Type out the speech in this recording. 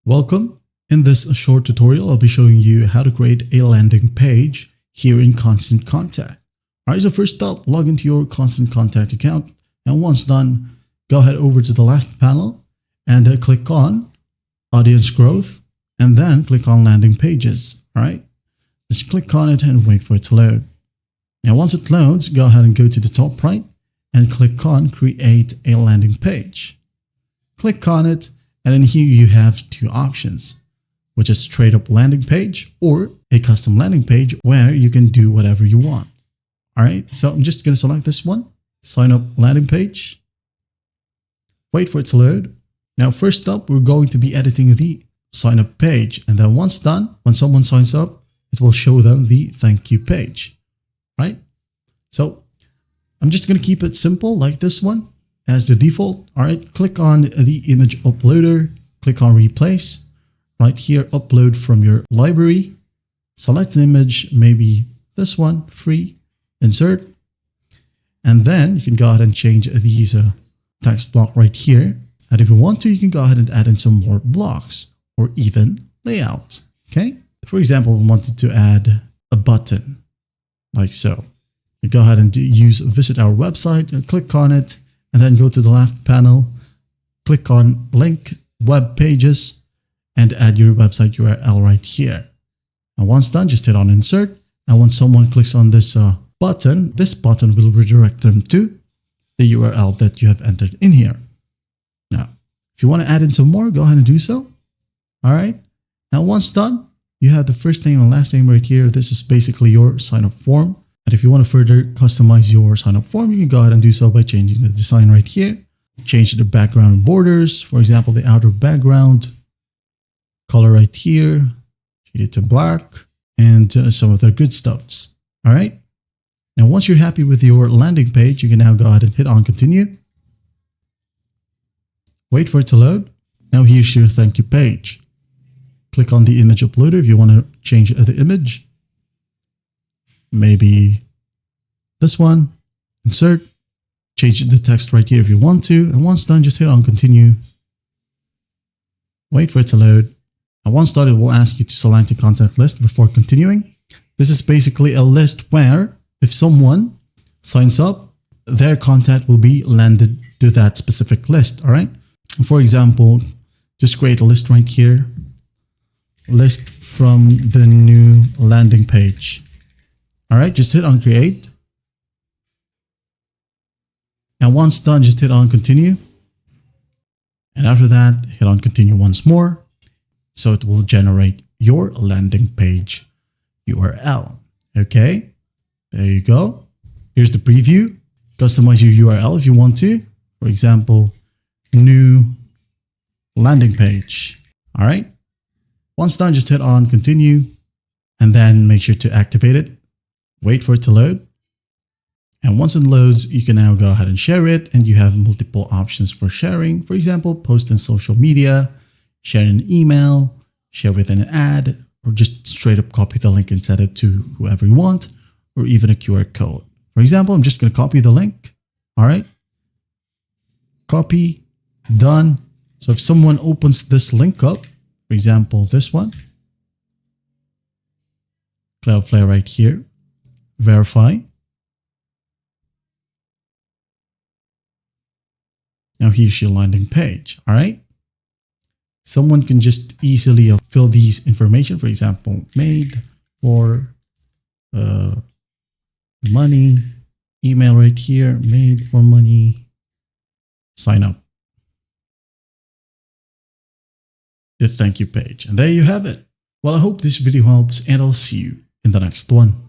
Welcome. In this short tutorial, I'll be showing you how to create a landing page here in Constant Contact. Alright, so first up, log into your Constant Contact account. And once done, go ahead over to the left panel and click on Audience Growth and then click on Landing Pages. Alright, just click on it and wait for it to load. Now, once it loads, go ahead and go to the top right and click on Create a Landing Page. Click on it. And then here you have two options, which is straight up landing page or a custom landing page where you can do whatever you want. All right, so I'm just going to select this one, sign up landing page. Wait for it to load. Now, first up, we're going to be editing the sign up page. And then once done, when someone signs up, it will show them the thank you page, right? So I'm just going to keep it simple like this one. As the default. All right, click on the image uploader, click on replace. Right here, upload from your library. Select an image, maybe this one, free, insert. And then you can go ahead and change these text block right here. And if you want to, you can go ahead and add in some more blocks or even layouts. Okay, for example, we wanted to add a button like so. You go ahead and visit our website and click on it. And then go to the left panel, click on Link Web Pages, and add your website URL right here. And once done, just hit on Insert. And when someone clicks on this button will redirect them to the URL that you have entered in here. Now, if you want to add in some more, go ahead and do so. All right. Now, once done, you have the first name and last name right here. This is basically your sign-up form. And if you want to further customize your sign-up form, you can go ahead and do so by changing the design right here. Change the background and borders. For example, the outer background color right here. Change it to black and some of the good stuffs. All right. Now, once you're happy with your landing page, you can now go ahead and hit on continue. Wait for it to load. Now here's your thank you page. Click on the image uploader if you want to change the image. Maybe this one, insert, change the text right here if you want to. And once done, just hit on continue. Wait for it to load. And once done, it will ask you to select a contact list before continuing. This is basically a list where if someone signs up, their contact will be landed to that specific list. All right. For example, just create a list right here. List from the new landing page. All right, just hit on create. And once done, just hit on continue. And after that, hit on continue once more. So it will generate your landing page URL. Okay, there you go. Here's the preview. Customize your URL if you want to. For example, new landing page. All right. Once done, just hit on continue and then make sure to activate it. Wait for it to load. And once it loads, you can now go ahead and share it. And you have multiple options for sharing. For example, post in social media, share in an email, share with an ad, or just straight up copy the link and send it to whoever you want, or even a QR code. For example, I'm just going to copy the link. All right. Copy, done. So if someone opens this link up, for example, this one, Cloudflare right here. Verify. Now here's your landing page. All right. Someone can just easily fill these information. For example, made for money. Email right here. Made for money. Sign up. The thank you page. And there you have it. Well, I hope this video helps and I'll see you in the next one.